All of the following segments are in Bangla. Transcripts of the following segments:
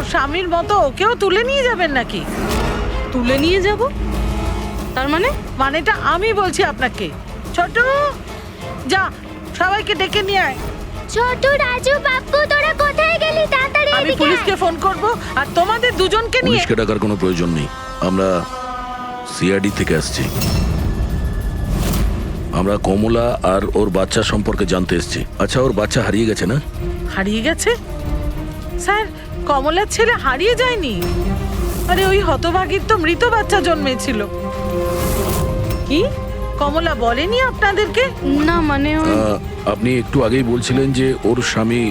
ওর স্বামীর মতো ওকেও তুলে নিয়ে যাবেন নাকি? তুলে নিয়ে যাব? তার মানে? মানেটা আমি বলছি আপনাকে। ছোট, যা সবাইকে ডেকে নিয়ে আয়। ছোট, রাজু, বাপ্পু, তোরা কোথায় গেলি? তাড়াতাড়ি আমি এদিকে পুলিশকে ফোন করব আর তোমাদের দুজনকে নিয়ে। পুলিশকে ডাকার কোনো প্রয়োজন নেই, আমরা সিআইডি থেকে আসছি। আমরা কমলা আর ওর বাচ্চা সম্পর্কে জানতে এসেছি। আচ্ছা, ওর বাচ্চা হারিয়ে গেছে না? হারিয়ে গেছে? স্যার, কমলার ছেলে হারিয়ে যায়নি। আরে ওই হতভাগীর তো মৃত বাচ্চা জন্মেছিল। কি কমলা বলেনি আপনাদেরকে? না মানে আপনি একটু আগেই বলছিলেন যে ওর স্বামী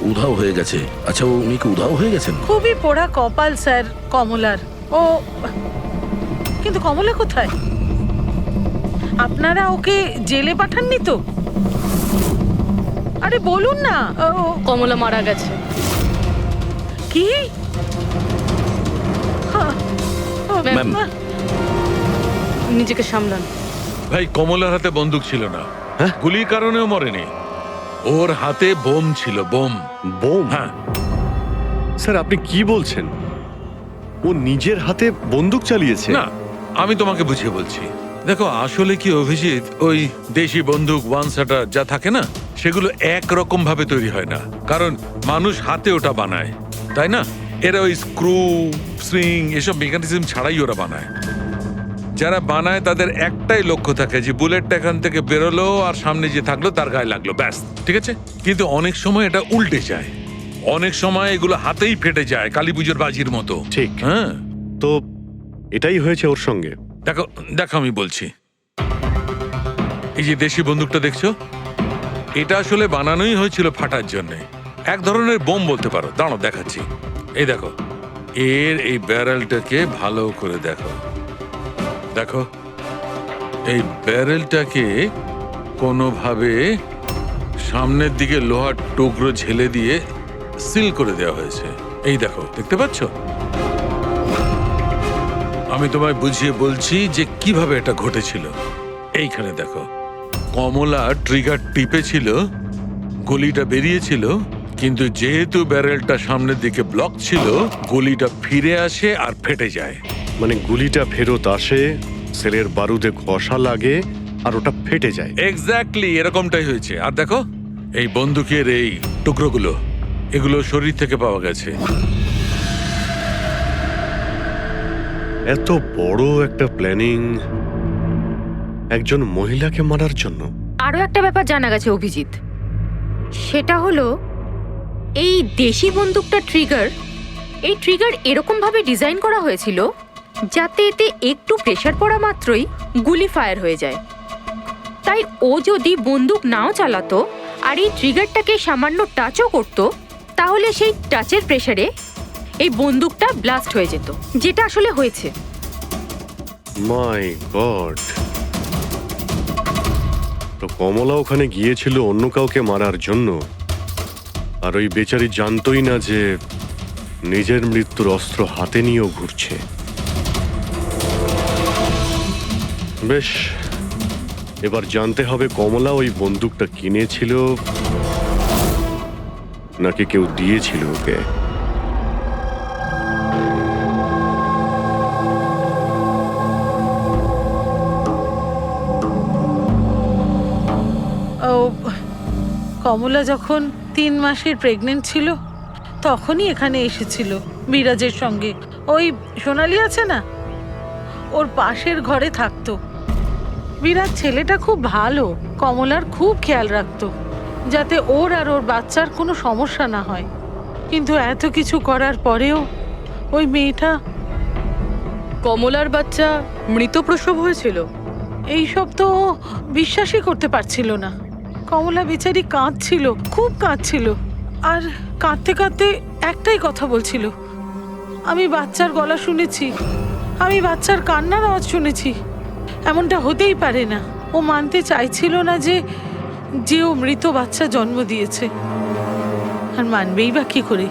উধাও হয়ে গেছে। আচ্ছা, উনি কি উধাও হয়ে গেছেন? খুবই পোড়া কপাল স্যার কমলার। ও কিন্তু কমলা কোথায়? আপনারা ওকে জেলে পাঠাননি তো? আরে বলুন না। কমলা মারা গেছে। কি? ম্যাম। নিজেকে সামলান। ভাই, কমলার হাতে বন্দুক ছিল না, গুলির কারণেও মরেনি। ওর হাতে বোম ছিল, বোম। বোম? হ্যাঁ। স্যার, আপনি কি বলছেন? ও নিজের হাতে বন্দুক চালিয়েছে? না, আমি তোমাকে বুঝিয়ে বলছি। দেখো, আসলে কি অভিজিৎ, ওই দেশি বন্দুক ওয়ান শাটার যা থাকে না, সেগুলো একরকম ভাবে তৈরি হয় না। কারণ মানুষ হাতে ওটা বানায়, তাই না? এরা ওই স্ক্রু, স্প্রিং এসব মেকানিজম ছাড়াই ওরা বানায়। যারা বানায় তাদের একটাই লক্ষ্য থাকে যে বুলেটটা এখান থেকে বেরোলো আর সামনে যে থাকলো তার গায়ে লাগলো, ব্যাস, ঠিক আছে? কিন্তু অনেক সময় এটা উল্টে যায়, অনেক সময় এগুলো হাতেই ফেটে যায়, কালী পুজোর বাজির মতো। ঠিক। হ্যাঁ, তো এটাই হয়েছে ওর সঙ্গে? দেখো দেখো আমি বলছি, এই যে দেশি বন্দুকটা দেখছো, এটা আসলে বানানোই হয়েছিল ফাটার জন্য। এক ধরনের বোম বলতে পারো। দাঁড়াও দেখাচ্ছি। এই দেখো, এর এই ব্যারেলটাকে ভালো করে দেখো। দেখো, এই ব্যারেলটাকে কোনোভাবে সামনের দিকে লোহার টুকরো ঝেলে দিয়ে সিল করে দেওয়া হয়েছে। এই দেখো, দেখতে পাচ্ছ? আমি তোমায় বুঝিয়ে বলছি যে কিভাবে এটা ঘটেছিল। এইখানে দেখো, কমলা ট্রিগার টিপেছিল, গুলিটা বেরিয়েছিল, কিন্তু যেহেতু ব্যারেলটা সামনের দিকে ব্লক ছিল, গুলিটা ফিরে আসে আর ফেটে যায়। মানে গুলিটা ফেরত আসে, সেলের বারুদে ঘষা লাগে আর ওটা ফেটে যায়। এক্স্যাক্টলি এরকমটাই হয়েছে। আর দেখো, এই বন্দুকের এই টুকরোগুলো, এগুলো শরীর থেকে পাওয়া গেছে। এত বড় একটা প্ল্যানিং একজন মহিলাকে মারার জন্য? আরো একটা ব্যাপার জানা গেছে অভিজিৎ, সেটা হলো এই দেশি বন্দুকটা এই ট্রিগার এরকম ভাবে ডিজাইন করা হয়েছিল যাতে এতে একটু প্রেসার পড়া মাত্রই গুলি ফায়ার হয়ে যায়। তাই ও যদি বন্দুক নাও চালাতো আর এই ট্রিগারটাকে সামান্য টাচও করতো, তাহলে সেই টাচের প্রেসারে এই বন্দুকটা ব্লাস্ট হয়ে যেত, যেটা আসলে হয়েছে। মাই গড! তো কমলা ওখানে গিয়েছিল অন্য কাউকে মারার জন্য, আর ওই বেচারি জানতোই না যে নিজের মৃত্যুর অস্ত্র হাতে নিয়েও ঘুরছে। বেশ, এবার জানতে হবে কমলা ওই বন্দুকটা কিনেছিল নাকি কেউ দিয়েছিল ওকে। ও কমলা যখন 3 মাসের প্রেগনেন্ট ছিল তখনই এখানে এসেছিল বিরাজের সঙ্গে। ওই সোনালি আছে না, ওর পাশের ঘরে থাকতো। বিরাজ ছেলেটা খুব ভালো, কমলার খুব খেয়াল রাখতো যাতে ওর আর ওর বাচ্চার কোনো সমস্যা না হয়। কিন্তু এত কিছু করার পরেও ওই মেয়েটা। কমলার বাচ্চা মৃত প্রসব হয়েছিল? এইসব তো ও বিশ্বাসই করতে পারছিল না। কমলা বেচারি কাঁদছিল, খুব কাঁদছিল, আর কাঁদতে কাঁদতে একটাই কথা বলছিল, আমি বাচ্চার গলা শুনেছি, আমি বাচ্চার কান্নার আওয়াজ শুনেছি। এমনটা হতেই পারে না। ও মানতে চাইছিল না যে ও মৃত বাচ্চা জন্ম দিয়েছে। আর মানবেই বা কি করে?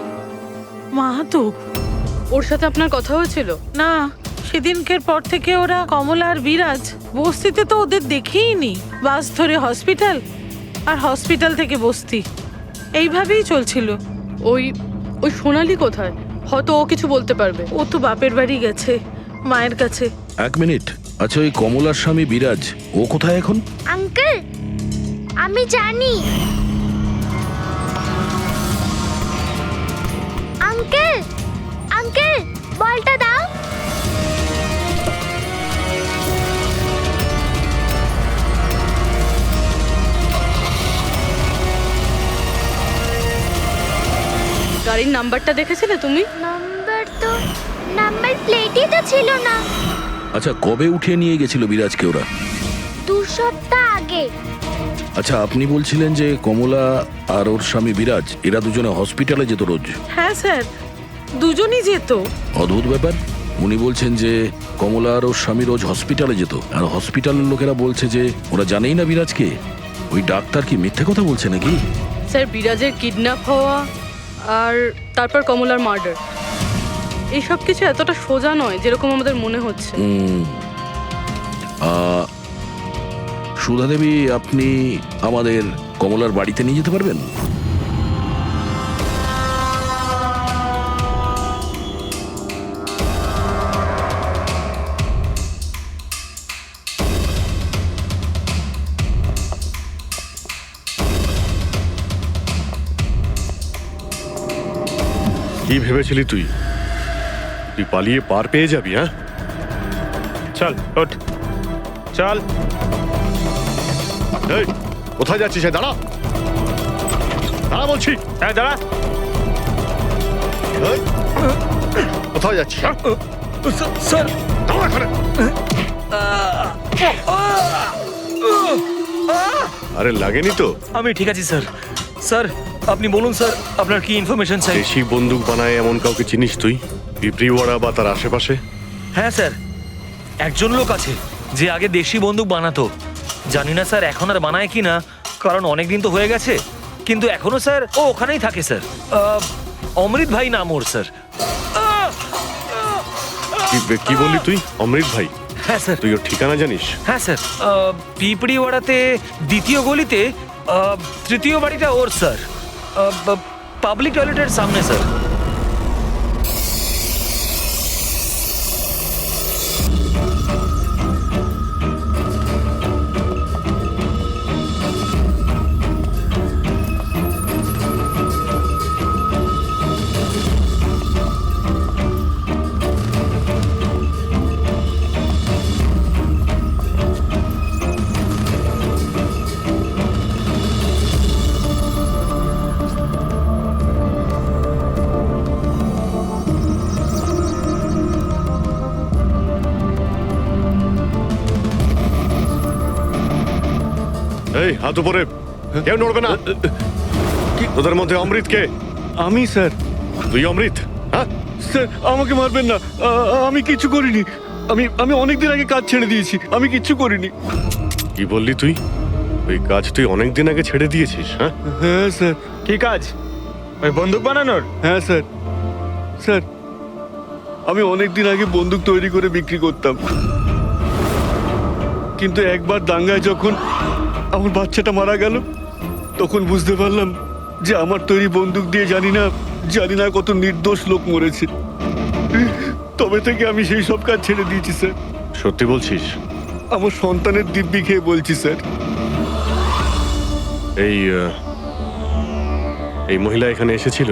মা তো। ওর সাথে আপনার কথা হয়েছিল? না, সেদিনকের পর থেকে ওরা কমলা আর বিরাজ বস্তিতে তো ওদের দেখেই নি। বাস ধরে হসপিটাল, আর হসপিটাল থেকে বস্তি, এইভাবেই চলছিল। ওই ওই সোনালি কোথায়? হয়তো ও কিছু বলতে পারবে। ও তো বাপের বাড়ি গেছে, মায়ের কাছে। এক মিনিট, আচ্ছা ওই কমলার স্বামী বিরাজ ও কোথায় এখন? আঙ্কেল আমি জানি। আঙ্কেল আঙ্কেল বলটা দাও। গাড়ির নাম্বারটা দেখেছিলে তুমি? নাম্বার প্লেটই তো ছিল না। আচ্ছা কবে উঠিয়ে নিয়ে গেছিল বিরাজকে ওরা? 2 সপ্তাহ আগে। আচ্ছা আপনি বলছিলেন যে কমলা আর ওর স্বামী বিরাজ এরা দুজনে হসপিটালে যেত রোজ। হ্যাঁ স্যার, দুজনই যেত। অদ্ভুত ব্যাপার, উনি বলছেন যে কমলা আর ওর স্বামী রোজ হসপিটালে যেত, আর হসপিটালের লোকেরা বলছে যে ওরা জানেই না বিরাজকে। ওই ডাক্তার কি মিথ্যে কথা বলছে নাকি? স্যার, বিরাজের কিডন্যাপ হওয়া আর তারপর কমলার মার্ডার, এইসব কিছু এতটা সোজা নয় যেরকম আমাদের মনে হচ্ছে। সুধা দেবী, আপনি আমাদের কমলার বাড়িতে নিয়ে যেতে পারবেন? কি ভেবেছিলি তুই? তুই পালিয়ে পার পেয়ে যাবি? হ্যাঁ, চল ওঠ, চল। এই, কোথায় যাচ্ছিস? দাঁড়া, দাঁড়া বলছি। হ্যাঁ দাঁড়া। এই, কোথায় যাচ্ছিস? স্যার, দাঁড়া এখানে। আরে লাগেনি তো? আমি ঠিক আছি স্যার। স্যার আপনি বলুন স্যার, আপনার কি ইনফরমেশন চাই? দেশি বন্দুক বানায় এমন কাউকে চিনিস তুই? পিঁপড়িওয়াড়া বা তার আশেপাশে? হ্যাঁ স্যার, একজন লোক আছে যে আগে দেশি বন্দুক বানাতো। জানি না স্যার এখন আর বানায় কি না, কারণ অনেকদিন তো হয়ে গেছে। কিন্তু এখনো স্যার ও ওখানেই থাকে স্যার। অমৃত ভাই নাম ওর স্যার। কি বললি তুই? অমৃত ভাই? হ্যাঁ স্যার। তুই ওর ঠিকানা জানিস? হ্যাঁ স্যার, পিঁপড়িওয়াড়াতে 2য় গলিতে 3য় বাড়িটা ওর স্যার। পাবলিক টয়লেটের সামনে স্যার। এই, হাত উপরে, কেউ নড়বে না। তোদের মধ্যে অমৃত কে? আমি স্যার। তুই অমৃত? হ্যাঁ স্যার আমাকে মারবেন না, আমি কিছু করিনি। আমি অনেকদিন আগে কাজ ছেড়ে দিয়েছি, আমি কিচ্ছু করিনি। কি বললি তুই? ওই কাজ তুই অনেকদিন আগে ছেড়ে দিয়েছিস? হ্যাঁ হ্যাঁ স্যার। কি কাজ? ওই বন্দুক বানানোর? হ্যাঁ স্যার। স্যার আমি অনেকদিন আগে বন্দুক তৈরি করে বিক্রি করতাম, কিন্তু একবার দাঙ্গায় যখন আমার বাচ্চাটা মারা গেল তখন বুঝতে পারলাম যে আমার তৈরি বন্দুক দিয়ে জানি না কত নির্দোষ লোক মরেছে। তবে থেকে আমি সেই সব কাজ ছেড়ে দিয়েছি স্যার। সত্যি বলছিস? আমার সন্তানের দিব্যি খেয়ে বলছি স্যার। এই মহিলা এখানে এসেছিল?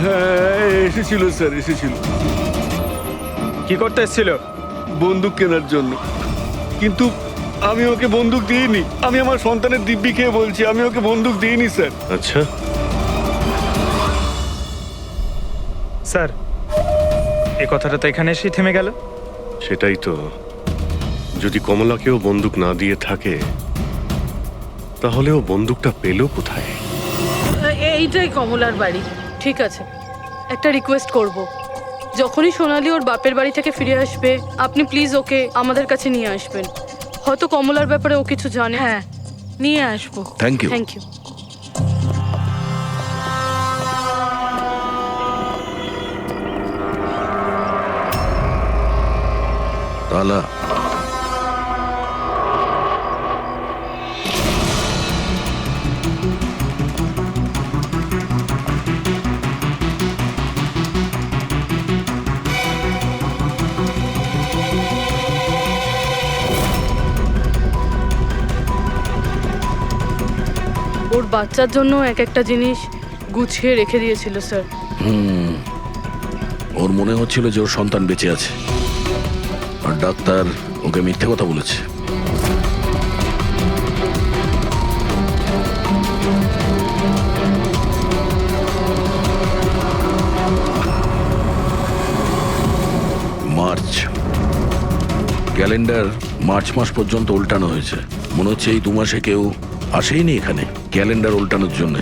হ্যাঁ এসেছিল স্যার, এসেছিল। কি করতে এসেছিল? বন্দুক কেনার জন্য, কিন্তু আমি ওকে বন্দুক দিইনি। আমি আমার সন্তানের দিব্যি খেয়ে বলছি, আমি ওকে বন্দুক দিইনি স্যার। আচ্ছা, স্যার এই কথাটা তো এখানে এসেই থেমে গেল। সেটাই তো। যদি কমলাকেও বন্দুক না দিয়ে থাকে তাহলে ও বন্দুকটা পেল কোথায়? এইটাই কমলার বাড়ি। ঠিক আছে, একটা রিকোয়েস্ট করব, যখনই সোনালি ওর বাপের বাড়ি থেকে ফিরে আসবে আপনি প্লিজ ওকে আমাদের কাছে নিয়ে আসবেন। হয়তো কমলার ব্যাপারে ও কিছু জানে। হ্যাঁ, নিয়ে আসবো। Thank you. Thank you. তালা বাচ্চার জন্য এক একটা জিনিস গুছিয়ে রেখে দিয়েছিল স্যার। ওর মনে হচ্ছিল যে ওর সন্তান বেঁচে আছে, আর ডাক্তার ওকে মিথ্যে কথা বলেছে। মার্চ ক্যালেন্ডার মার্চ মাস পর্যন্ত উল্টানো হয়েছে। মনে হচ্ছে এই 2 মাসে কেউ আসেইনি এখানে ক্যালেন্ডার উল্টানোর জন্য।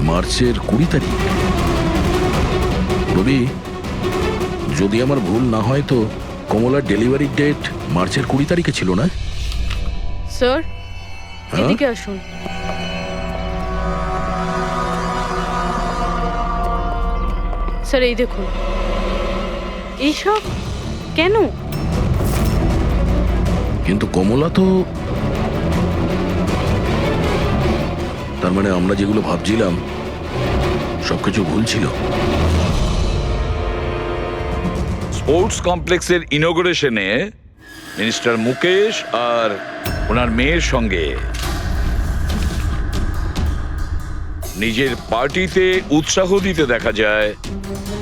মার্চের 20 তারিখ। রবি, যদি আমার ভুল না হয় তো কমলার ডেলিভারি ডেট মার্চের 20 তারিখে ছিল না? স্যার হ্যাঁ? এদিকে আসুন। স্যার এই দেখুন, এইসব কেন? কিন্তু কমলা তো, তার মানে আমরা যেগুলো ভাবছিলাম সবকিছু ভুল ছিল। স্পোর্টস কমপ্লেক্সের ইনগরেশনে মিনিস্টার মুকেশ আর ওনার মেয়ের সঙ্গে নিজের পার্টিতে উৎসাহ দিতে দেখা যায়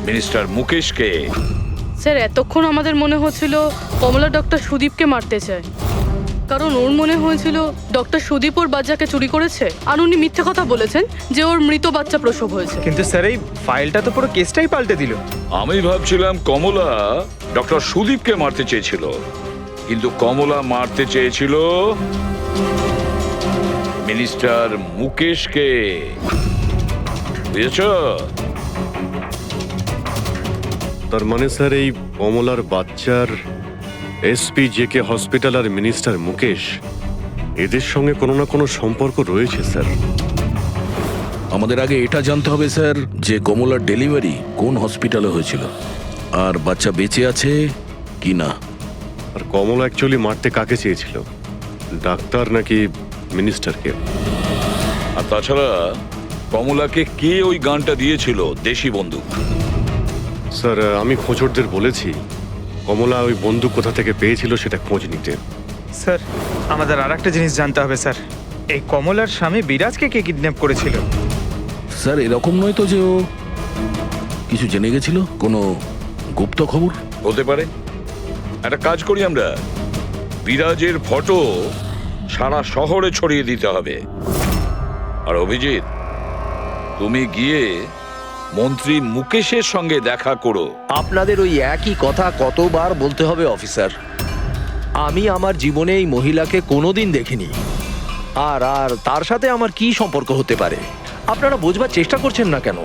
মিনিস্টার মুকেশকে। স্যার এতক্ষণ আমাদের মনে হচ্ছিল কমলা ডক্টর সুদীপকে মারতে চায়, কারণ ওর মনে হয়েছিল ডক্টর সুদীপ ওর বাচ্চাকে চুরি করেছে, আর উনি মিথ্যে কথা বলেছেন যে ওর মৃত বাচ্চা প্রসব হয়েছে। কিন্তু স্যার এই ফাইলটা তো পুরো কেসটাই পাল্টে দিল। আমি ভাবছিলাম কমলা ডক্টর সুদীপকে মারতে চেয়েছিল, কিন্তু কমলা মারতে চেয়েছিল মিনিস্টার মুকেশকে। বুঝেছ? তার মানে স্যার এই কমলার বাচ্চার এসপি জেকে হসপিটাল আর মিনিস্টার মুকেশ এদের সঙ্গে কোনো না কোনো সম্পর্ক রয়েছে স্যার। আমাদের আগে এটা জানতে হবে স্যার যে কমলার ডেলিভারি কোন হসপিটালে হয়েছিল, আর বাচ্চা বেঁচে আছে কি না। আর কমলা অ্যাকচুয়ালি মারতে কাকে চেয়েছিল, ডাক্তার নাকি মিনিস্টারকে? আর তাছাড়া কমলাকে কে ওই গানটা দিয়েছিল, দেশি বন্দুক? স্যার আমি খোঁজরদের বলেছি কমলা ওই বন্দুক কোথা থেকে পেয়েছিল সেটা খোঁজ নিতে। স্যার আমাদের আর একটা জিনিস জানতে হবে স্যার, এই কমলার স্বামী বিরাজকে কে কিডন্যাপ করেছিল? স্যার এরকম নয় তো যে ও কিছু জেনে গেছিল, কোনো গুপ্ত খবর? হতে পারে। একটা কাজ করি আমরা, বিরাজের ফটো সারা শহরে ছড়িয়ে দিতে হবে। আর অভিজিৎ, তুমি গিয়ে মন্ত্রী মুকেশের সঙ্গে দেখা করো। আপনাদের ওই একই কথা কতবার বলতে হবে অফিসার? আমি আমার জীবনে এই মহিলাকে কোনোদিন দেখিনি, আর আর তার সাথে আমার কি সম্পর্ক হতে পারে? আপনারা বোঝবার চেষ্টা করছেন না কেন?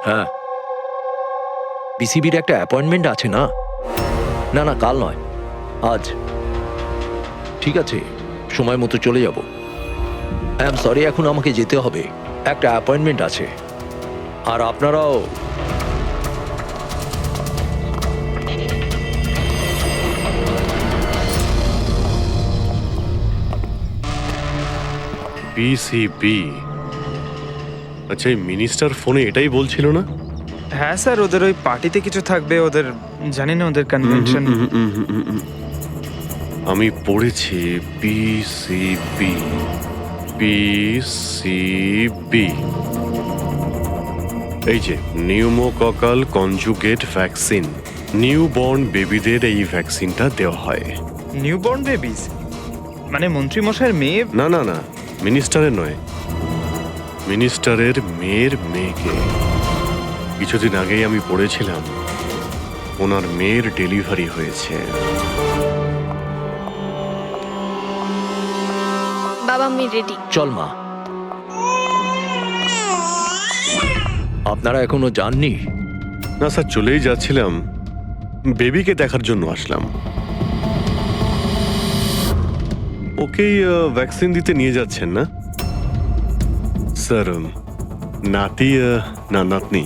হ্যাঁ, বিসিবির একটা অ্যাপয়েন্টমেন্ট আছে না? না না, কাল নয়, আজ। ঠিক আছে, সময় মতো চলে যাব। আই এম সরি, এখন আমাকে যেতে হবে, একটা অ্যাপয়েন্টমেন্ট আছে। আর আপনারাও বিসিবি। আচ্ছা, এই মিনিস্টার ফোনে এটাই বলছিল না? হ্যাঁ স্যার, ওদের ওই পার্টিতে কিছু থাকবে, ওদের জানি না ওদের কনভেনশন। আমি পড়েছি বিসিবি, বিসিবি, এই যে নিউমোককাল কনজুগেট ভ্যাকসিন, নিউবর্ন বেবিদের এই ভ্যাকসিনটা দেওয়া হয়। নিউবর্ন বেবিজ মানে মন্ত্রী মশাইয়ের মেয়ে? না না না, মিনিস্টারের নয়, মিনিস্টারের মেয়ের মেয়েকে। কিছুদিন আগেই আমি পড়েছিলাম ওনার মেয়ের ডেলিভারি হয়েছে। বাবা আমি রেডি। চল মা। আপনারা এখনো যাননি? না স্যার, চলেই যাচ্ছিলাম, বেবিকে দেখার জন্য আসলাম। ওকেই ভ্যাকসিন দিতে নিয়ে যাচ্ছেন না স্যার? নাতি না নাতনি?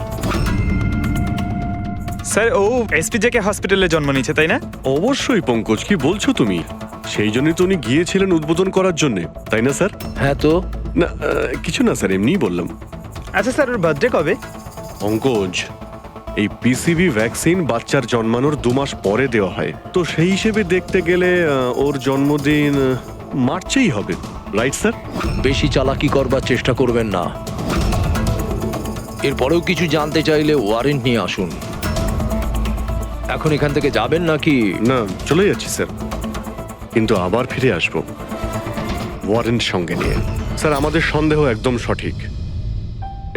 স্যার ও এসপিজেকে হসপিটালে জন্ম নিয়েছে, তাই না? অবশ্যই পঙ্কজ, কি বলছো তুমি? সেই জন্যই তো উনি গিয়েছিলেন উদ্বোধন করার জন্য, তাই না স্যার? হ্যাঁ তো। না কিছু না স্যার, এমনিই বললাম। আচ্ছা স্যার, ওর বার্থডে কবে? পঙ্কজ, এই পিসিবি ভ্যাকসিন বাচ্চার জন্মানোর 2 মাস পরে দেওয়া হয়, তো সেই হিসেবে দেখতে গেলে ওর জন্মদিন মার্চেই হবে, রাইট স্যার? বেশি চালাকি করবার চেষ্টা করবেন না। এরপরেও কিছু জানতে চাইলে ওয়ারেন্ট নিয়ে আসুন। এখন এখান থেকে যাবেন নাকি? না, চলে যাচ্ছি স্যার, কিন্তু আবার ফিরে আসব ওয়ারেন্ট সঙ্গে নিয়ে। স্যার, আমাদের সন্দেহ একদম সঠিক।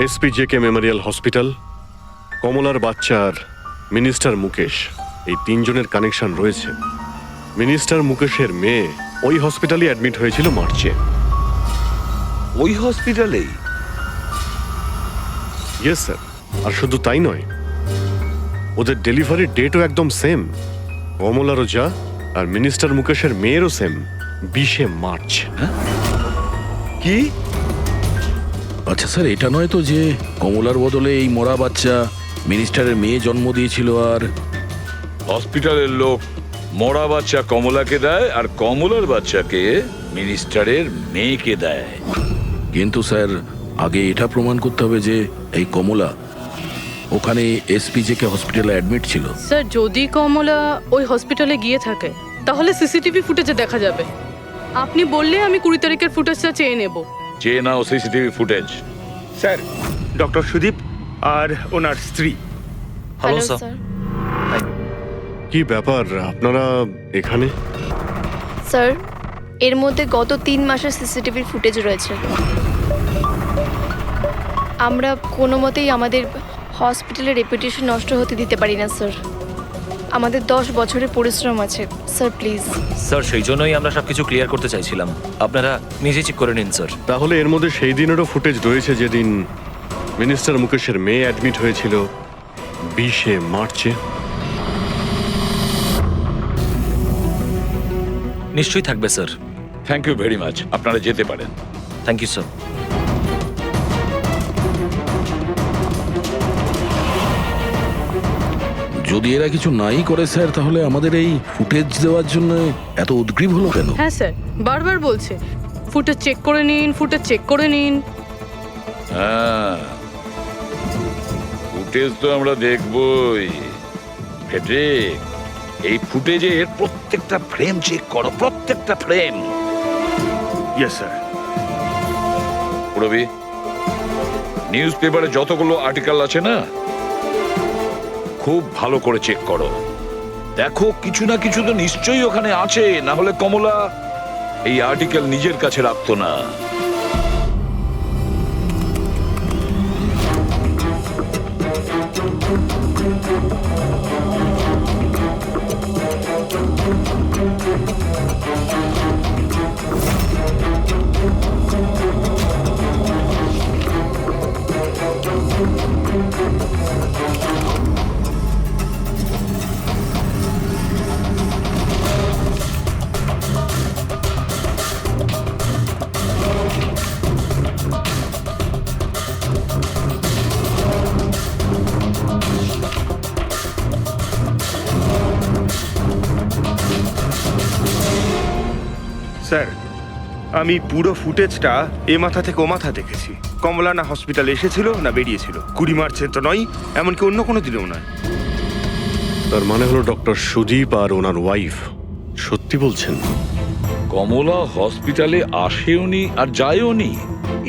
এসপি জেকে মেমোরিয়াল হসপিটাল, কমলার বাচ্চার মিনিস্টার মুকেশ, এই 3 জনের কানেকশন রয়েছে। মিনিস্টার মুকেশের মেয়ে ওই হসপিটালে অ্যাডমিট হয়েছিল মার্চে। ওই হসপিটালেই? Yes sir. আর শুধু তাই নয়, ওদের ডেলিভারির ডেটও একদম সেম। কমলারও যা আর মিনিস্টার মুকেশের মেয়েরও সেম, 20 মার্চ। কি? আচ্ছা স্যার, এটা নয় তো যে কমলার বদলে এই মরা বাচ্চা মিনিস্টারের মেয়ে জন্ম দিয়েছিল, আর হসপিটালের লোক মরা বাচ্চা কমলাকে দেয় আর কমলার বাচ্চাকে মিনিস্টারের মেয়েকে দেয়? কিন্তু স্যার আগে এটা প্রমাণ করতে হবে যে এই কমলা ওখানে এসপিজেকে হসপিটালে অ্যাডমিট ছিল। স্যার, যদি কমলা ওই হসপিটালে গিয়ে থাকে তাহলে সিসিটিভি ফুটেজে দেখা যাবে। আপনি বললে আমি 20 তারিখের ফুটেজটা চেয়ে নেব। চেয়ে নাও CCTV footage. Sir, doctor Sudip আর ওনার স্ত্রী। Hello sir. কি ব্যাপার, আপনারা এখানে? স্যার, এর মধ্যে গত 3 মাসের সিসিটিভির ফুটেজ রয়েছে। আমরা কোনো মতেই আমাদের হসপিটালের রেপুটেশন নষ্ট হতে দিতে পারি না স্যার। আমাদের 10 বছরের পরিশ্রম আছে স্যার, প্লিজ। স্যার, সেই জন্যই আমরা সবকিছু ক্লিয়ার করতে চাইছিলাম। আপনারা নিজে চেক করে নিন স্যার। তাহলে এর মধ্যে সেই দিনেরও ফুটেজ রয়েছে যেদিন মিনিস্টার মুকেশের মেয়ে অ্যাডমিট হয়েছিল 20 মার্চে। নিশ্চয়ই থাকবে sir. Thank you very much, আপনারা যেতে পারেন। Thank you sir. যদি এরা কিছু নাই করে স্যার, তাহলে আমাদের এই ফুটেজ দেওয়ার জন্য এত উদ্গ্রীব হলো কেন? হ্যাঁ স্যার, বারবার বলছে ফুটেজ চেক করে নিন, ফুটেজ চেক করে নিন। হ্যাঁ, ফুটেজ তো আমরা দেখবই। ফেডরিক, এই ফুটেজের প্রত্যেকটা ফ্রেম চেক করো, প্রত্যেকটা frame. Yes sir. Rabi, news পেপারে যতগুলো আর্টিকেল আছে না, খুব ভালো করে চেক করো। দেখো কিছু না কিছু তো নিশ্চয়ই ওখানে আছে, না হলে কমলা এই আর্টিকেল নিজের কাছে রাখতো না। স্যার, আমি পুরো ফুটেজটা এ মাথা থেকে ও মাথা দেখেছি। কমলা না হসপিটালে এসেছিল না বেরিয়েছিল। 20 মার্চে তো নয়, এমনকি অন্য কোনো দিনেও নয়। তার মানে হলো ডক্টর সুদীপ আর ওনার ওয়াইফ সত্যি বলছেন? কমলা হসপিটালে আসেওনি আর যায়ওনি?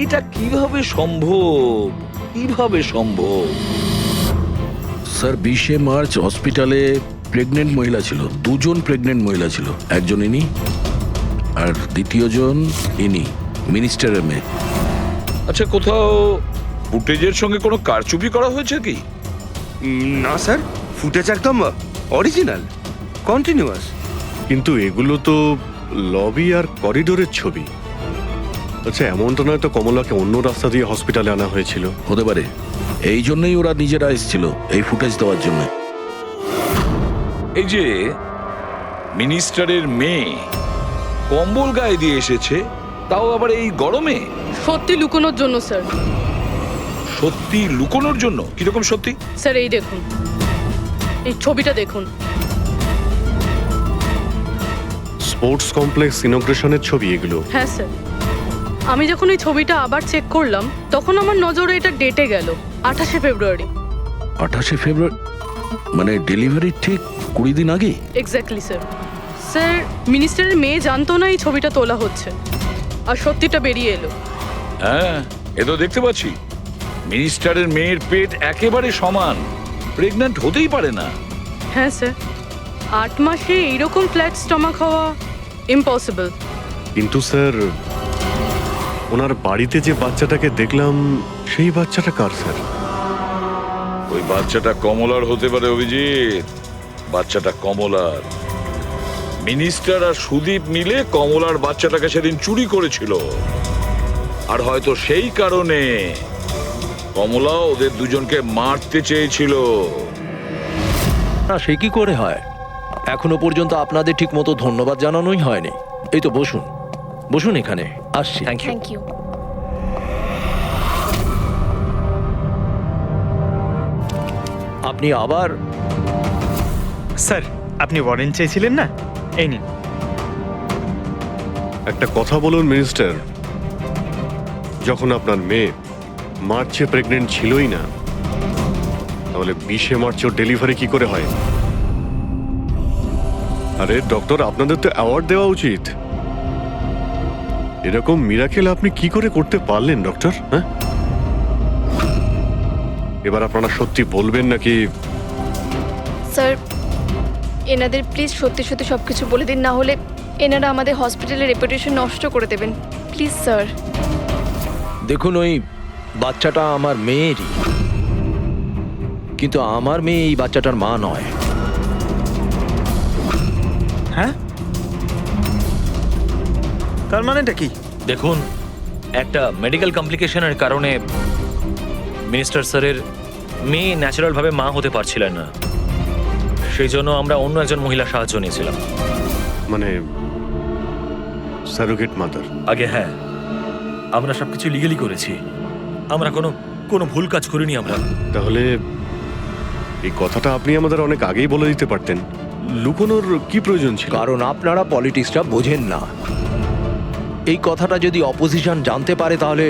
এটা কিভাবে সম্ভব? কিভাবে সম্ভব? স্যার 20 মার্চ হসপিটালে প্রেগনেন্ট মহিলা ছিল, 2 জন প্রেগনেন্ট মহিলা ছিল। একজন ইনি আর দ্বিতীয়জন ইনি, মিনিস্টারের মেয়ে। আচ্ছা, কোথাও ফুটেজের সঙ্গে কোনো কারচুপি করা হয়েছে কি? না স্যার, ফুটেজ একদম অরিজিনাল, কন্টিনিউয়াস। কিন্তু এগুলো তো লবি আর করিডোরের ছবি। আচ্ছা, এমনটা নয় তো কমলাকে অন্য রাস্তা দিয়ে হসপিটালে আনা হয়েছিল? হতে পারে, এই জন্যই ওরা নিজেরা এসেছিল এই ফুটেজ দেওয়ার জন্য। এই যে মিনিস্টারের মেয়ে কম্বল গায়ে দিয়ে এসেছে, তাও আবার এই গরমে। সত্যি লুকোনোর জন্য স্যার। সত্যি লুকোনোর জন্য? কিরকম সত্যি? স্যার, এই দেখুন, এই ছবিটা দেখুন। স্পোর্টস কমপ্লেক্স ইনগ্রেশনের ছবি এগুলো? হ্যাঁ স্যার, আমি যখন এই ছবিটা আবার চেক করলাম তখন আমার নজরে এটা ডেটে গেল 28 ফেব্রুয়ারি। 28শে ফেব্রুয়ারি মানে ডেলিভারি ঠিক 20 দিন আগে? Exactly sir. স্যার, মিনিস্টারের মেয়ে জানতো না এই ছবিটা তোলা হচ্ছে, আর সত্যিটা বেরিয়ে এলো। হ্যাঁ, এ তো দেখতে পাচ্ছি মিনিস্টারের মেয়ের পেট একেবারে সমান, প্রেগন্যান্ট হতেই পারে না। হ্যাঁ স্যার, 8 মাসে এইরকম ফ্ল্যাট স্টমাক হওয়া ইম্পসিবল। কিন্তু স্যার, ওনার বাড়িতে যে বাচ্চাটাকে দেখলাম সেই বাচ্চাটা কার স্যার? ওই বাচ্চাটা কমলার হতে পারে অভিজিৎ, বাচ্চাটা কমলার। মিনিস্টার আর সুদীপ মিলে কমলার বাচ্চাটাকে সেদিন চুরি করেছিল, আর হয়তো সেই কারণে কমলা ওদের দুজনকে মারতে চেয়েছিল। না, সে কি করে হয়? এখনো পর্যন্ত আপনাদের ঠিক মতো ধন্যবাদ জানানোই হয়নি। এই তো বসুন, বসুন এখানে, আসছি। Thank you. Thank you. আপনি আবার স্যার, আপনি ওয়ারেন্ট চেয়েছিলেন না, এই নিন। একটা কথা বলুন মিনিস্টার, যখন আপনার মেয়ে মার্চে প্রেগনেন্ট ছিলই না, তাহলে 20শে মার্চ ওর ডেলিভারি কি করে হয়? আরে ডক্টর, আপনাদের তো অ্যাওয়ার্ড দেওয়া উচিত। এরকম মিরাকেল আপনি কি করে করতে পারলেন ডক্টর? হ্যাঁ, এবার আপনারা সত্যি বলবেন নাকি? স্যার, এনাদের প্লিজ সত্যি সত্যি সব কিছু বলে দিন, না হলে এনারা আমাদের হসপিটালের রেপুটেশন নষ্ট করে দেবেন। Please sir. দেখুন, ওই বাচ্চাটা আমার মেয়েরই, কিন্তু আমার মেয়ে এই বাচ্চাটার মা নয়। হ্যাঁ, তার মানেটা কি? দেখুন, একটা মেডিকেল কমপ্লিকেশনের কারণে মিনিস্টার স্যারের মেয়ে ন্যাচারালভাবে মা হতে পারছিলেন না, সেই জন্য আমরা অন্য একজন মহিলা সাহায্য নিয়েছিলাম। মানে সারোগেট মাদার? আগে হ্যাঁ, আমরা সবকিছু লিগালি করেছি, আমরা কোনো ভুল কাজ করিনি আমরা। তাহলে এই কথাটা আপনি আমাদের অনেক আগেই বলে দিতে পারতেন, লুকোনোর কি প্রয়োজন ছিল? কারণ আপনারা পলিটিক্সটা বোঝেন না। এই কথাটা যদি অপোজিশন জানতে পারে, তাহলে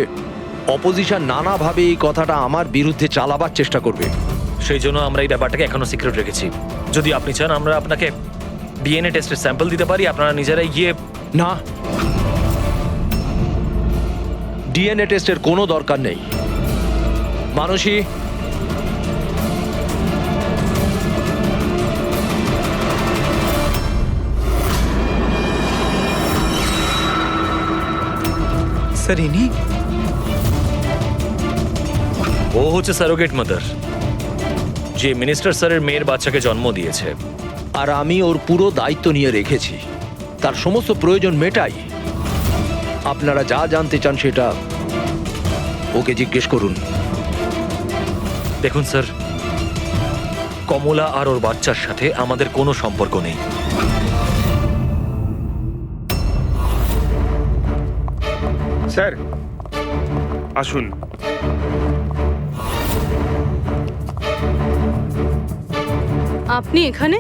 অপোজিশন নানাভাবে এই কথাটা আমার বিরুদ্ধে চালাবার চেষ্টা করবে। সেই জন্য আমরা এই ব্যাপারটাকে এখনো সিক্রেট রেখেছি। যদি আপনি চান, আমরা আপনাকে ডিএনএ টেস্টের স্যাম্পল দিতে পারি, আপনারা নিজেরাই গিয়ে। না, ডিএনএ টেস্টের কোনো দরকার নেই। মানসী, স্যার, ইনি? ও হচ্ছে সারোগেট মাদার, যে মিনিস্টার স্যারের মেয়ের বাচ্চাকে জন্ম দিয়েছে। আর আমি ওর পুরো দায়িত্ব নিয়ে রেখেছি, তার সমস্ত প্রয়োজন মেটাই। আপনারা যা জানতে চান সেটা ওকে জিজ্ঞেস করুন। দেখুন স্যার, কমলা আর ওর বাচ্চার সাথে আমাদের কোনো সম্পর্ক নেই। স্যার আসুন। আপনি এখানে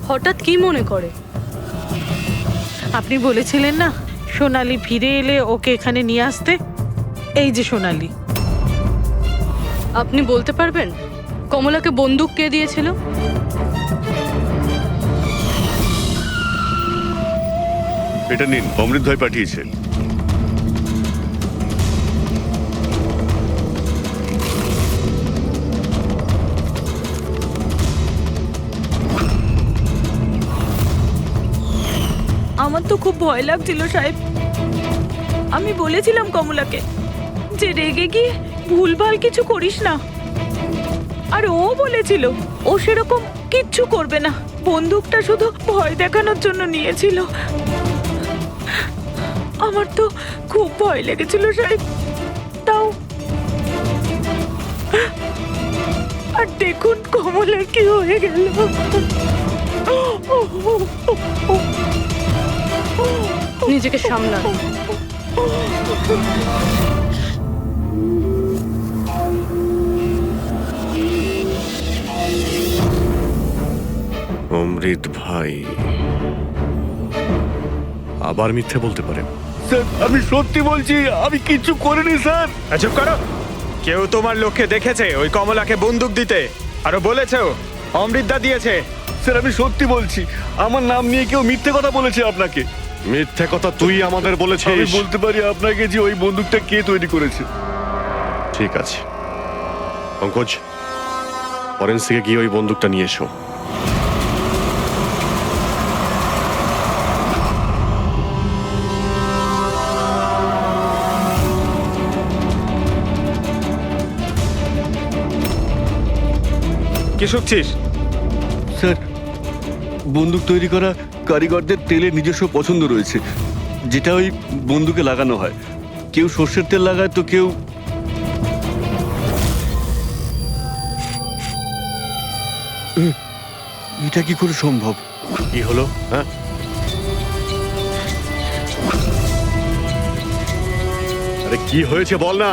হঠাৎ কি মনে করে? আপনি বলেছিলেন না সোনালি ফিরে এলে ওকে এখানে নিয়ে আসতে। এই যে সোনালি। আপনি বলতে পারবেন কমলাকে বন্দুক কে দিয়েছিল? এটা নিন, অমৃত ভাই পাঠিয়েছে। আমার তো খুব ভয় লাগছিল সাহেব। আমি বলেছিলাম কমলাকে যে রেগে গিয়ে ভুলভাল কিছু করিস না, আর ও বলেছিল ও সেরকম কিচ্ছু করবে না, বন্দুকটা শুধু ভয় দেখানোর জন্য নিয়েছিল। আমার তো খুব ভয় লেগেছিল সাহেব। তাও আর দেখুন কমলার কি হয়ে গেল। নিজেকে সামলান। অমৃত ভাই আবার মিথ্যে বলতে পারেন? স্যার, আমি সত্যি বলছি, আমি কিচ্ছু করিনি স্যার। চুপ করো। কেউ তোমার লোককে দেখেছে ওই কমলাকে বন্দুক দিতে? আরো বলেছেও অমৃতদা দিয়েছে। স্যার আমি সত্যি বলছি, আমার নাম নিয়ে কেউ মিথ্যে কথা বলেছে আপনাকে। মিথ্যে কথা তুই আমাদের আমি বলেছিস। বলতে পারি আপনাকে যে ওই বন্দুকটা কে তৈরি করেছে। ঠিক আছে পঙ্কজ, ফরেন্সিকে গিয়ে ওই বন্দুকটা নিয়ে এসো। কি শুনছিস? স্যার বন্দুক তৈরি করা কারিগরদের তেলের নিজস্ব পছন্দ রয়েছে, যেটা ওই বন্দুকে লাগানো হয়। কেউ সর্ষের তেল লাগায় তো কেউ এটা কি করে সম্ভব? কি হলো? হ্যাঁ, আরে কি হয়েছে বল না।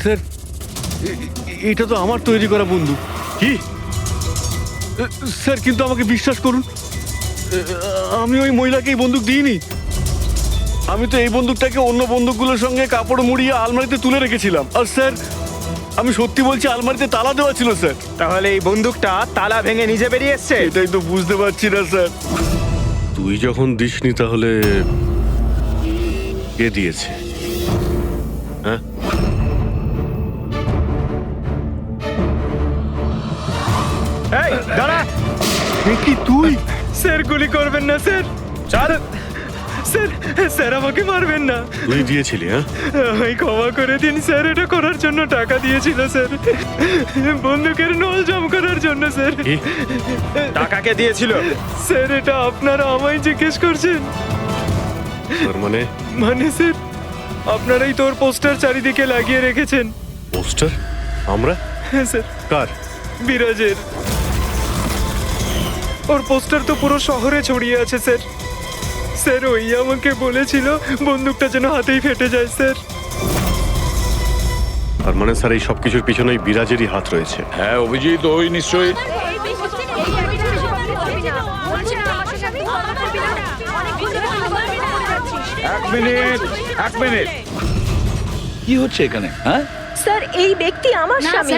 স্যার এটা তো আমার তৈরি করা বন্দুক। কি? স্যার কিন্তু আমাকে বিশ্বাস করুন, আমি ওই মহিলাকে এই বন্দুক দিইনি। আমি তো এই বন্দুকটাকে অন্য বন্দুকগুলোর সঙ্গে কাপড় মুড়িয়ে আলমারিতে তুলে রেখেছিলাম। আর স্যার আমি সত্যি বলছি, আলমারিতে তালা দেওয়া ছিল স্যার। তাহলে এই বন্দুকটা তালা ভেঙে নিজে বেরিয়ে এসছে? এটাই তো বুঝতে পারছি না স্যার। তুই যখন দিসনি তাহলে কে দিয়েছে? হ্যাঁ, এই দাঁড়া! কি তুই? স্যার গুলি করবেন না স্যার। চল। স্যার, স্যার আমাকে মারবেন না। তুই দিয়েছিলি? হ্যাঁ, ওই ক্ষমা করে দিন স্যার, এটা করার জন্য টাকা দিয়েছিল স্যার, বন্দুকের নল জম করার জন্য স্যার। কি? টাকাকে দিয়েছিল? স্যার এটা আপনারা আমায় জিজ্ঞেস করছেন? তার মানে? মানে স্যার আপনারাই তোর পোস্টার চারিদিকে লাগিয়ে রেখেছেন। পোস্টার? আমরা? হ্যাঁ স্যার, কার? বিরাজের। ওর পোস্টার তো পুরো শহরে ছড়িয়ে আছে স্যার। স্যার ওই আমাকে বলেছিল বন্দুকটা যেন হাতেই ফেটে যায় স্যার। তার মানে স্যার এই সবকিছুর পিছনে এই বিরাজেরই হাত রয়েছে। হ্যাঁ অভিজিৎ, ওই নিশ্চয়ই। এক মিনিট, কি হচ্ছে এখানে? হ্যাঁ, স্যার এই ব্যক্তি আমার স্বামী।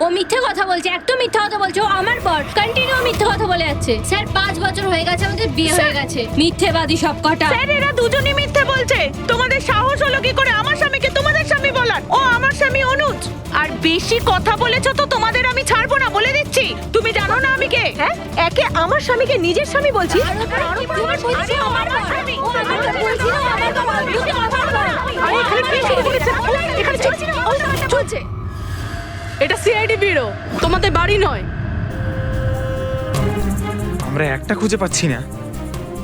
ও মিথ্যে কথা বলছে, একদম মিথ্যে কথা বলছে। ও আমার পর কন্টিনিউ মিথ্যে কথা বলে যাচ্ছে। স্যার 5 বছর হয়ে গেছে আমাদের বিয়ে হয়ে গেছে। মিথ্যেবাদী সব কটা। স্যার এরা দুজনই মিথ্যে বলছে। তোমাদের সাহস হলো কি করে আমার স্বামীকে তোমাদের স্বামী বলার? ও আমার স্বামী অনুজ। আর বেশি কথা বলেছো তো তোমাদের আমি ছাড়বো না, বলে দিচ্ছি। তুমি জানো না আমি কে? হ্যাঁ, একে আমার স্বামীকে নিজের স্বামী বলছি। এটা সিআইডি ব্যুরো, তোমাদের বাড়ি নয়। আমরা একটা খুঁজে পাচ্ছি না,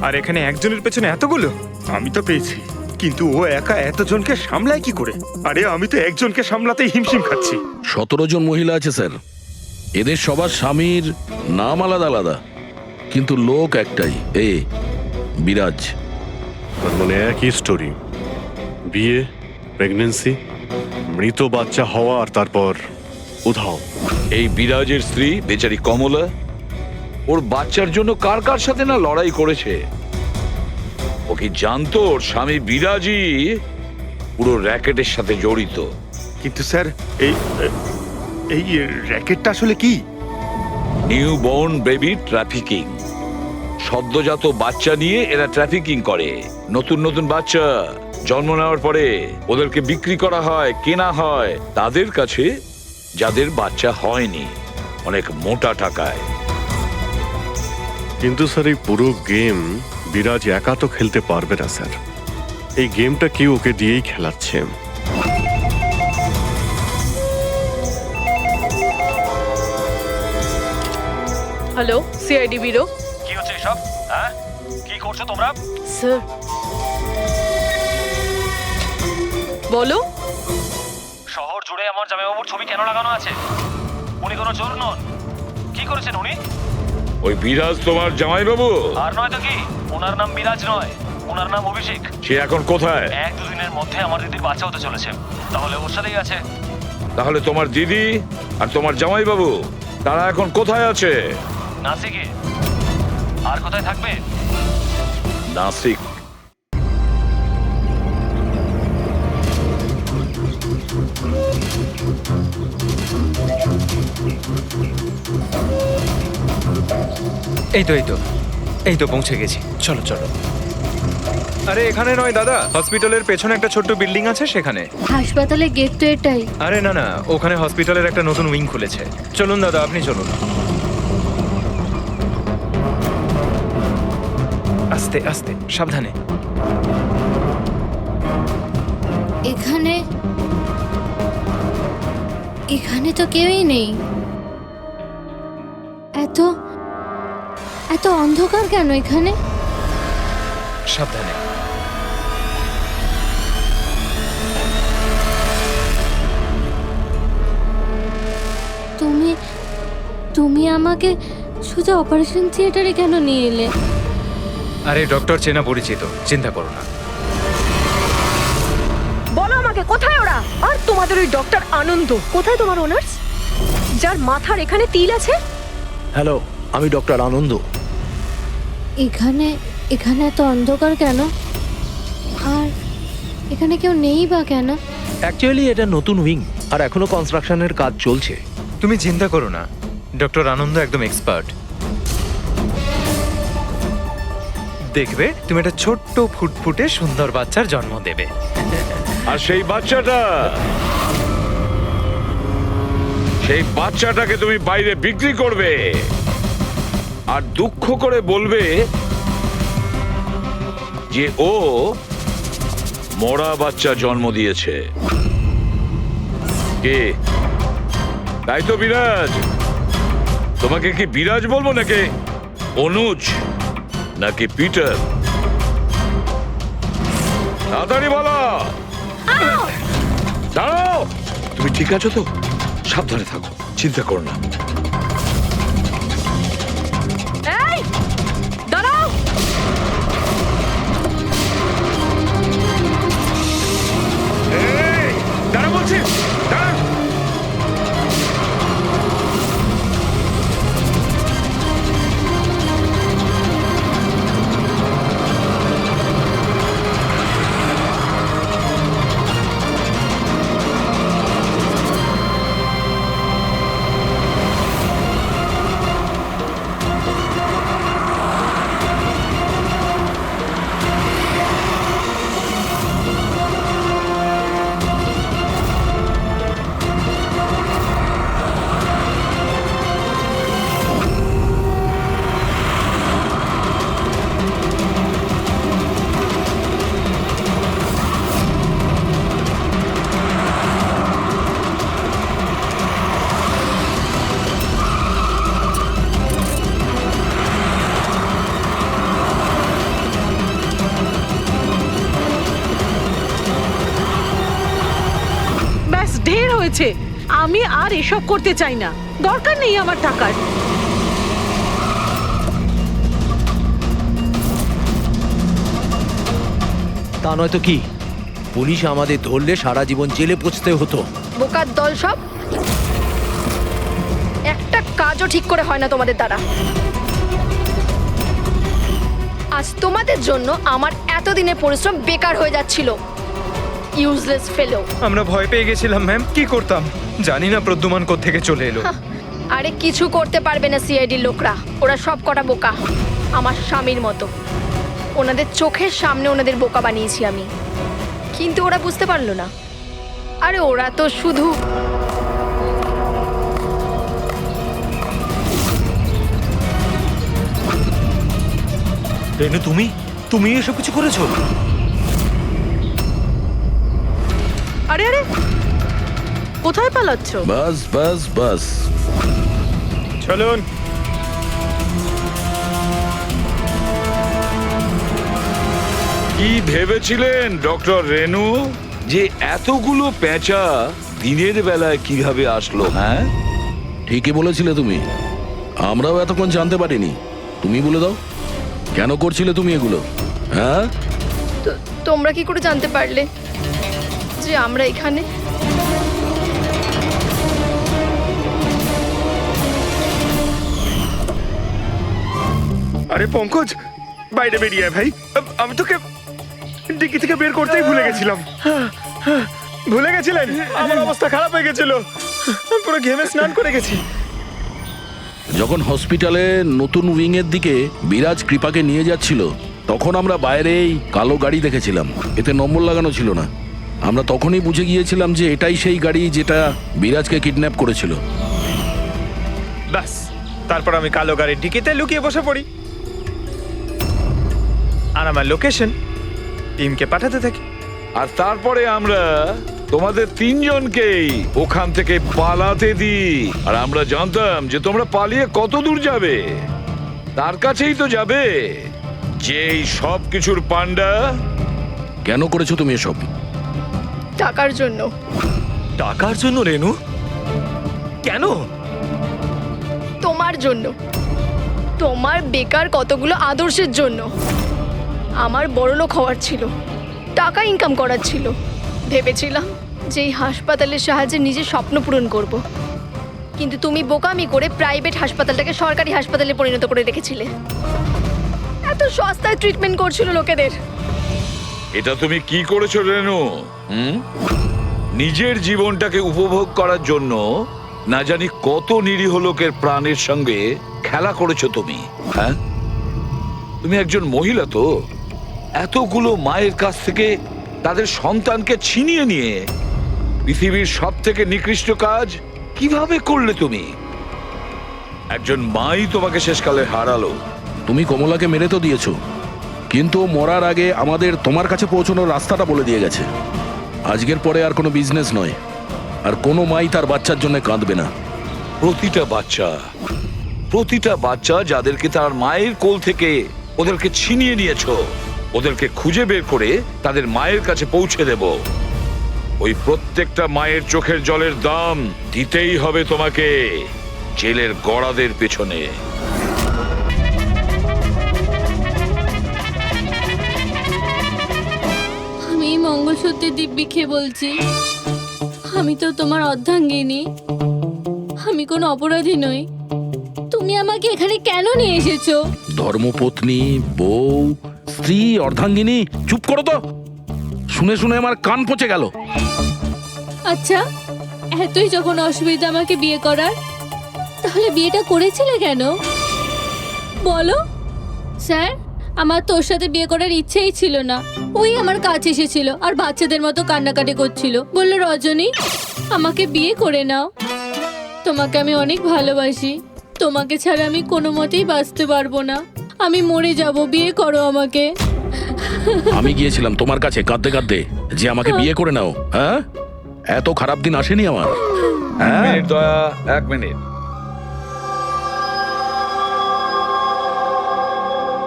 আর এখানে একজনের পেছনে এতগুলো। আমি তো পেয়েছি, কিন্তু ও একা এতজনকে সামলায় কি করে? আরে আমি তো একজনকে সামলাতেই হিমশিম খাচ্ছি। 17 জন মহিলা আছে স্যার। এদের সবার স্বামীর নাম আলাদা আলাদা, কিন্তু লোক একটাই, বিরাজ। তার মানে একই স্টোরি, বিয়ে, প্রেগন্যান্সি, মৃত বাচ্চা হওয়া, আর তারপর উধাও। এই বিরাজের স্ত্রী বেচারি কমলা ওর বাচ্চার জন্য কার কার সাথে না লড়াই করেছে। ও কি জানতো ওর স্বামী বিরাজই পুরো র্যাকেটের সাথে জড়িত? কিন্তু স্যার এই এই র্যাকেটটা আসলে কি? New born baby trafficking. সদ্যজাত বাচ্চা নিয়ে এরা ট্রাফিকিং করে। নতুন নতুন বাচ্চা জন্ম নেওয়ার পরে ওদেরকে বিক্রি করা হয়, কেনা হয় তাদের কাছে যাদের বাচ্চা হয়নি, অনেক মোটা টাকায়। কিন্তু স্যার এই পুরো গেম বিরাজ একা তো খেলতে পারবে না স্যার। এই গেমটা কি ওকে দিয়েই খেলাচ্ছে। Hello, CID bureau. কি হচ্ছে এসব? হ্যাঁ, কি করছো তোমরা? স্যার বলো। শহর জুড়ে আমার জামাইবাবুর ছবি কেন লাগানো আছে? উনি কোনো চোর নন। কি করেছেন উনি? ওই বিরাজ তোমার জামাইবাবু? আর নয় তো কি, ওনার নাম বিরাজ নয়, ওনার নাম অভিষেক। সে এখন কোথায়? 1-2 দিনের মধ্যে আমার দিদির বাচ্চা হতে চলেছে, তাহলে ওর সাথেই আছে। তাহলে তোমার দিদি আর তোমার জামাইবাবু তারা এখন কোথায় আছে? নাসিকে। আর কোথায় থাকবে? নাসিক। এই তো এই তো এই তো পৌঁছে গেছি, চলো চলো। আরে এখানে নয় দাদা, হসপিটালের পেছনে একটা ছোট্ট বিল্ডিং আছে সেখানে। হাসপাতালের গেট তো এটাই। আরে না না, ওখানে হসপিটালের একটা নতুন উইং খুলেছে। চলুন দাদা, আপনি চলুন। আস্তে আস্তে, সাবধানে। এখানে এখানে তো কেউই নেই। এত এত অন্ধকার কেন এখানে? সাবধানে। তুমি তুমি আমাকে শুধু অপারেশন থিয়েটারে কেন নিয়ে এলে? আরে ডক্টর চেনা পরিচিত, চিন্তা করো না। বলো আমাকে কোথায় ওরা? আর তোমাদের ওই ডক্টর আনন্দ কোথায়? তোমার ওনার্স যার মাথার এখানে তিল আছে? হ্যালো, আমি ডক্টর আনন্দ। এখানে এখানে এত অন্ধকার কেন? আর এখানে কেউ নেই বা কেন? অ্যাকচুয়ালি এটা নতুন উইং, আর এখনো কনস্ট্রাকশনের কাজ চলছে। তুমি চিন্তা করো না, ডক্টর আনন্দ একদম এক্সপার্ট। দেখবে তুমি একটা ছোট্ট ফুটফুটে সুন্দর বাচ্চার জন্ম দেবে। আর সেই বাচ্চাটাকে তুমি বাইরে বিক্রি করবে আর দুঃখ করে বলবে যে ও মরা বাচ্চা জন্ম দিয়েছে। কে? তাই তো বিরাজ। তোমাকে কি বিরাজ বলবো নাকি অনুজ নাকি পিটার? তাড়াতাড়ি বলো। দাঁড়াও, তুমি ঠিক আছো তো? সাবধানে থাকো, চিন্তা করো না। এই দাঁড়াও। এই, দাঁড়া বলছি, দাঁড়া। ব্যাস ঢের হয়েছে। আমি আর এসব করতে চাই না, দরকার নেই আমার টাকার। তা নয় তো কি, পুলিশ আমাদের ধরলে সারা জীবন জেলে পচতে হতো। বোকার দল সব, একটা কাজও ঠিক করে হয় না তোমাদের দ্বারা। আজ তোমাদের জন্য আমার এতদিনের পরিশ্রম বেকার হয়ে যাচ্ছিল। ইউজলেস ফেলো। আমরা ভয় পেয়ে গেছিলাম ম্যাম, কি করতাম জানি না প্রদ্যুমান কোত্থেকে চলে এলো। আরে কিছু করতে পারবে না সিআইডির লোকরা, ওরা সব কটা বোকা, আমার স্বামীর মতো। ওনাদের চোখের সামনে ওনাদের বোকা বানিয়েছি আমি, কিন্তু ওরা বুঝতে পারলো না। আরে ওরা তো শুধু রেনু, তুমি এসব কিছু করেছো? আরে আরে, কোথায় পালাচ্ছ? বাস বাস বাস। চলুন। কি ভেবেছিলেন ডক্টর রেনু যে এতগুলো পেঁচা দিনের বেলায় কিভাবে আসলো? হ্যাঁ, ঠিকই বলেছিলে তুমি, আমরাও এতক্ষণ জানতে পারিনি। তুমি বলে দাও, কেন করছিলে তুমি এগুলো? হ্যাঁ, তোমরা কি করে জানতে পারলে যে আমরা এখানে? আরে পঙ্কজ, বাইরে বেরিয়ে আয় ভাই। আমি তোকে ডিকি থেকে বের করতেই ভুলে গেছিলাম। ভুলে গেছিলেন? আমার অবস্থা খারাপ হয়ে গেছিল, পুরো ঘেমে স্নান করে গেছি। যখন হসপিটালে নতুন উইং এর দিকে বিরাজ কৃপাকে নিয়ে যাচ্ছিল, তখন আমরা বাইরেই কালো গাড়ি দেখেছিলাম। এতে নম্বর লাগানো ছিল না। আমরা তখনই বুঝে গিয়েছিলাম যে এটাই সেই গাড়ি যেটা বিরাজকে কিডন্যাপ করেছিল। ব্যাস, তারপর আমি কালো গাড়ির ডিকিতে লুকিয়ে বসে পড়ি আর আমার লোকেশন টিমকে পাঠাতে থাকি। আর তারপরে আমরা তোমাদের তিনজনকেই ওখান থেকে পালাতে দিই। আর আমরা জানতাম যে তোমরা পালিয়ে কত দূর যাবে। তার কাছেই তো যাবে যেই সব কিছুর পান্ডা। কেন করেছো তুমি এসব? টাকার জন্য। টাকার জন্য রেনু? কেন? তোমার জন্য, তোমার বেকার কতগুলো আদর্শের জন্য। আমার বড়লোক হওয়ার ছিল, টাকা ইনকাম করার ছিল। ভেবেছিলাম যে এই হাসপাতালের সাহায্যে নিজের স্বপ্ন পূরণ করব। কিন্তু তুমি বোকামি করে প্রাইভেট হাসপাতালটাকে সরকারি হাসপাতালে পরিণত করে রেখেছিলে। এত সস্তায় ট্রিটমেন্ট করছিল লোকেদের। এটা তুমি কি করেছো রেনু? নিজের জীবনটাকে উপভোগ করার জন্য না জানি কত নিরীহ লোকের প্রাণের সঙ্গে খেলা করেছো তুমি। হ্যাঁ, তুমি একজন মহিলা তো, এতগুলো মায়ের কাছ থেকে তাদের সন্তানকে ছিনিয়ে নিয়ে পৃথিবীর সব থেকে নিকৃষ্ট কাজ কিভাবে করলে তুমি? একজন মাই তোমাকে শেষকালে হারালো। তুমি কমলাকে মেরে তো দিয়েছো, কিন্তু মরার আগে আমাদের তোমার কাছে পৌঁছানোর রাস্তাটা বলে দিয়ে গেছে। আজকের পরে আর কোনো বিজনেস নয়, আর কোনো মাই তার বাচ্চার জন্য কাঁদবে না। প্রতিটা বাচ্চা যাদেরকে তার মায়ের কোল থেকে ওদেরকে ছিনিয়ে নিয়েছো, ওদেরকে খুঁজে বের করে তাদের মায়ের কাছে পৌঁছে দেব। ওই প্রত্যেকটা মায়ের চোখের জলের দাম দিতেই হবে তোমাকে জেলের গড়াদের পেছনে। আমি মঙ্গলসূত্রের দিব্যি খেয়ে বলছি, আমি তো তোমার অর্ধাঙ্গিনী, আমি কোনো অপরাধী নই। তুমি আমাকে এখানে কেন নিয়ে এসেছো? ধর্মপত্নী, বউ, স্ত্রী, অর্ধাঙ্গিনী, চুপ করো তো। শুনে শুনে আমার কান পচে গেল। আচ্ছা, এতই যখন অসুবিধা আমাকে বিয়ে করার, তাহলে বিয়েটা করেছিলে কেন বলো? স্যার, আমার তোর সাথে বিয়ে করার ইচ্ছেই ছিল না। ওই আমার কাছে এসেছিল আর বাচ্চাদের মতো কান্নাকাটি করছিল, বলল রজনী আমাকে বিয়ে করে নাও, তোমাকে আমি অনেক ভালোবাসি, তোমাকে ছাড়া আমি কোনো মতেই বাঁচতে পারবো না, আমি মরে যাব, বিয়ে করো আমাকে। আমি গিয়েছিলাম তোমার কাছে কাঁদতে কাঁদতে যে আমাকে বিয়ে করে নাও। হ্যাঁ, এত খারাপ দিন আসেনি আমার। হ্যাঁ, মিনিট দয়া, এক মিনিট।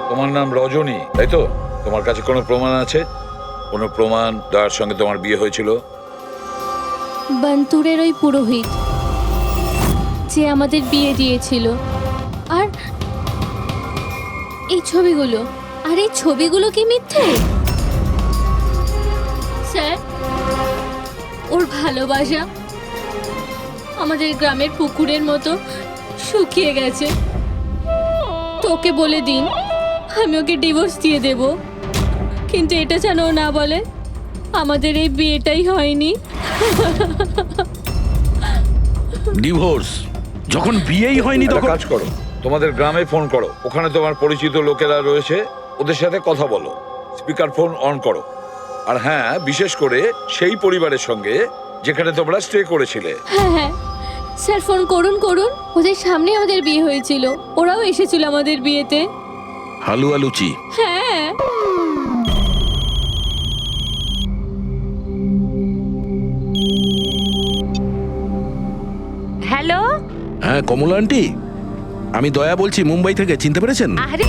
তোমার নাম রজনী, তাই তো? তোমার কাছে কোনো প্রমাণ আছে? কোনো প্রমাণ দয়ার সঙ্গে তোমার বিয়ে হয়েছিল? বান্তুরের ওই পুরোহিত যে আমাদের বিয়ে দিয়েছিল, আর এই ছবিগুলো, আর এই ছবিগুলো কি মিথ্যে? স্যার, ওর ভালোবাসা আমাদের গ্রামের পুকুরের মতো শুকিয়ে গেছে। তোকে বলে দিন আমি ওকে ডিভোর্স দিয়ে দেব, কিন্তু এটা যেন ও না বলে আমাদের এই বিয়েটাই হয়নি। ডিভোর্স? যখন বিয়েই হয়নি তখন কাজ করো, তোমাদের গ্রামে ফোন করো, ওখানে তোমার পরিচিত লোকেরা রয়েছে, ওদের সাথে কথা বলো, স্পিকার ফোন অন করো। আর হ্যাঁ, বিশেষ করে সেই পরিবারের সঙ্গে যেখানে তোমরা স্টে করেছিলে। হ্যাঁ হ্যাঁ স্যার, ফোন করুন করুন, ওদের সামনে আমাদের বিয়ে হয়েছিল, ওরাও এসেছিল আমাদের বিয়েতে। হালুয়া লুচি? হ্যাঁ। হ্যালো। হ্যাঁ কমলা আন্টি, আমি দয়া বলছি মুম্বাই থেকে, চিনতে পেরেছেন? আরে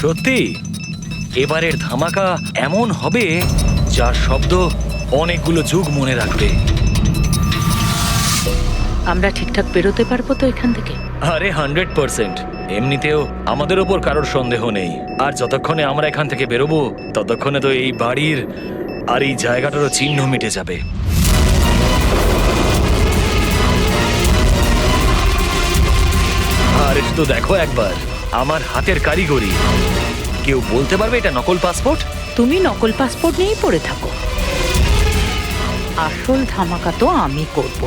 সত্যি এবারের ধামাকা এমন হবে যার শব্দ অনেকগুলো যুগ মনে রাখবে। আমরা ঠিকঠাক বেরোতে পারবো তো এখান থেকে? আরে 100%। এমনিতেও আমাদের ওপর কারোর সন্দেহ নেই, আর যতক্ষণে আমরা এখান থেকে বেরোবো ততক্ষণে তো এই বাড়ির আর এই জায়গাটারও চিহ্ন মিটে যাবে। আর এটা তো দেখো একবার, আমার হাতের কারিগরি। কেউ বলতে পারবে এটা নকল পাসপোর্ট? তুমি নকল পাসপোর্ট নিয়েই পড়ে থাকো, আসল ধামাকা তো আমি করব।